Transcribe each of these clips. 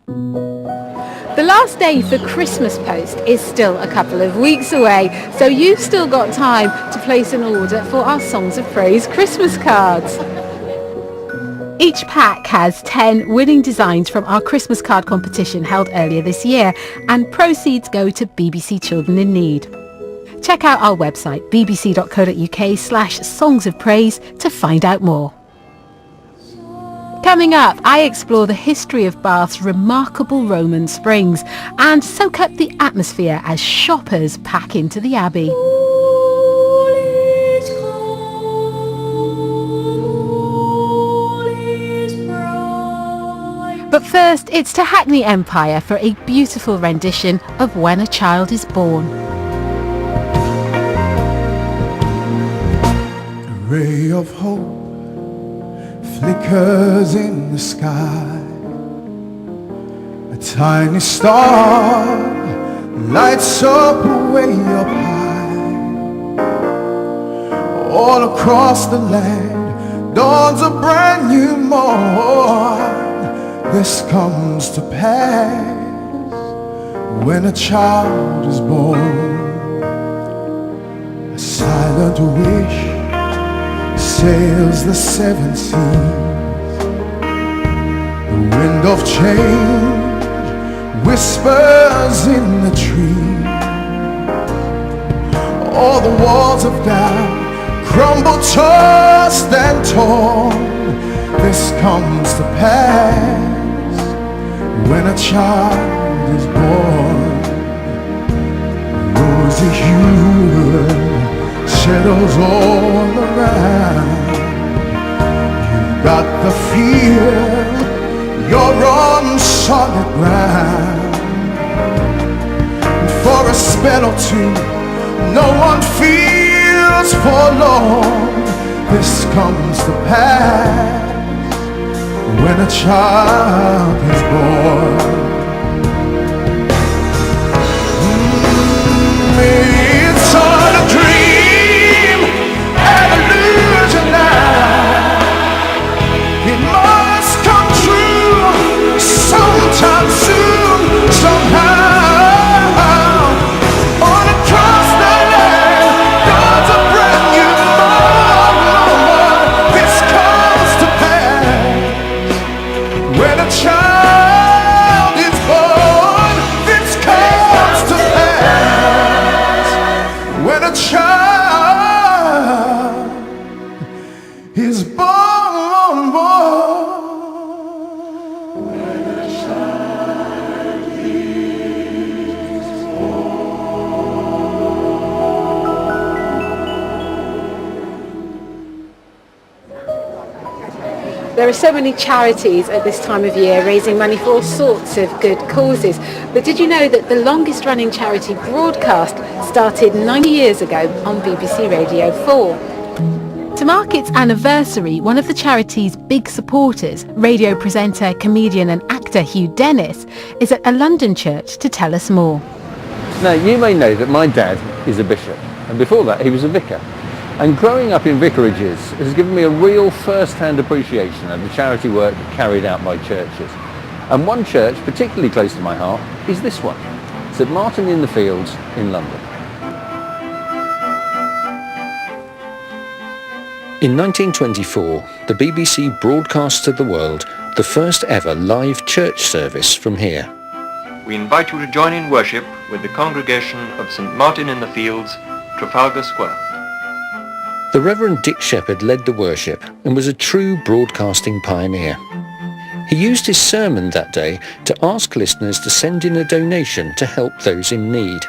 The last day for Christmas Post is still a couple of weeks away, so you've still got time to place an order for our Songs of Praise Christmas cards. Each pack has 10 winning designs from our Christmas card competition held earlier this year, and proceeds go to BBC Children in Need. Check out our website bbc.co.uk/Songs of Praise to find out more. Coming up, I explore the history of Bath's remarkable Roman springs and soak up the atmosphere as shoppers pack into the Abbey. But first, it's to Hackney Empire for a beautiful rendition of When a Child is Born. A ray of hope flickers in the sky. A tiny star lights up way up high. All across the land dawns a brand new morn. This comes to pass when a child is born. A silent wish sails the seven seas. The wind of change whispers in the tree. All the walls of doubt crumble, tossed and torn. This comes to pass when a child is born. Rosy hue shadows all around. You've got the fear, you're on solid ground. And for a spell or two, no one feels forlorn. This comes to pass when a child is born. It's all a dream, an illusion now. It must come true sometime soon, somehow. All across the land, God's a brand new morn. This comes to pass when a child is born. This comes to pass when a child is born. There are so many charities at this time of year raising money for all sorts of good causes. But did you know that the longest running charity broadcast started 90 years ago on BBC Radio 4? To mark its anniversary, one of the charity's big supporters, radio presenter, comedian and actor Hugh Dennis, is at a London church to tell us more. Now, you may know that my dad is a bishop, and before that he was a vicar. And growing up in vicarages has given me a real first-hand appreciation of the charity work carried out by churches. And one church particularly close to my heart is this one, St Martin in the Fields in London. In 1924, the BBC broadcast to the world the first ever live church service from here. We invite you to join in worship with the congregation of St Martin in the Fields, Trafalgar Square. The Reverend Dick Shepherd led the worship and was a true broadcasting pioneer. He used his sermon that day to ask listeners to send in a donation to help those in need.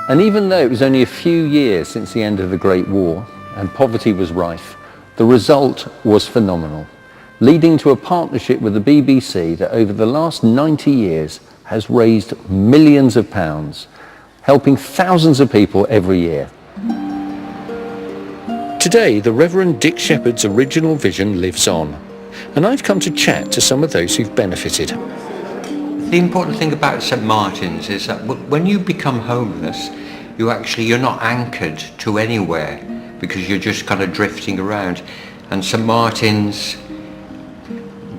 And even though it was only a few years since the end of the Great War and poverty was rife, the result was phenomenal, leading to a partnership with the BBC that over the last 90 years has raised millions of pounds, helping thousands of people every year. Today, the Reverend Dick Shepherd's original vision lives on, and I've come to chat to some of those who've benefited. The important thing about St Martin's is that when you become homeless, you're not anchored to anywhere because you're just kind of drifting around. And St Martin's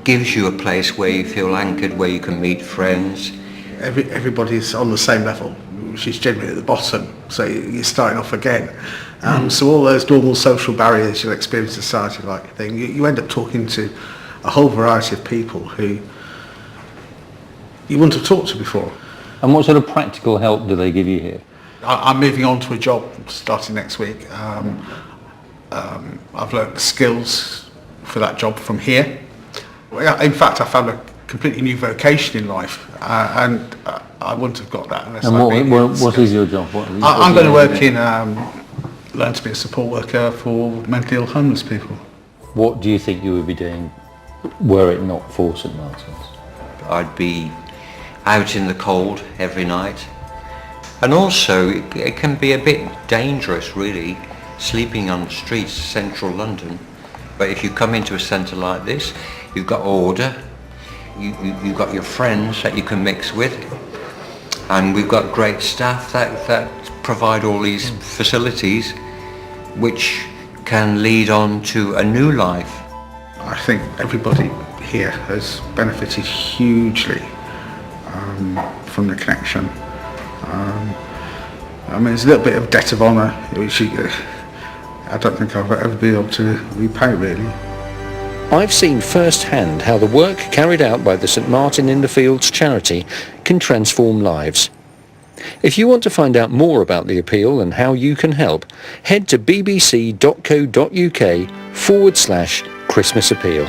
gives you a place where you feel anchored, where you can meet friends. Everybody's on the same level, which is generally at the bottom, so you're starting off again. So all those normal social barriers you'll experience in society, like thing, you end up talking to a whole variety of people who you wouldn't have talked to before. And what sort of practical help do they give you here? I'm moving on to a job starting next week. I've learnt the skills for that job from here. In fact, I found a completely new vocation in life, and I wouldn't have got that unless And what is your job? I'm going to work in, learn to be a support worker for mentally ill homeless people. What do you think you would be doing were it not for St Martin's? I'd be out in the cold every night. And also, it can be a bit dangerous, really, sleeping on the streets of central London. But if you come into a centre like this, you've got order, you've got your friends that you can mix with, and we've got great staff that provide all these facilities which can lead on to a new life. I think everybody here has benefited hugely from the connection. I mean, there's a little bit of debt of honour, which I don't think I'll ever be able to repay, really. I've seen firsthand how the work carried out by the St Martin in the Fields charity can transform lives. If you want to find out more about the appeal and how you can help, head to bbc.co.uk/Christmas Appeal.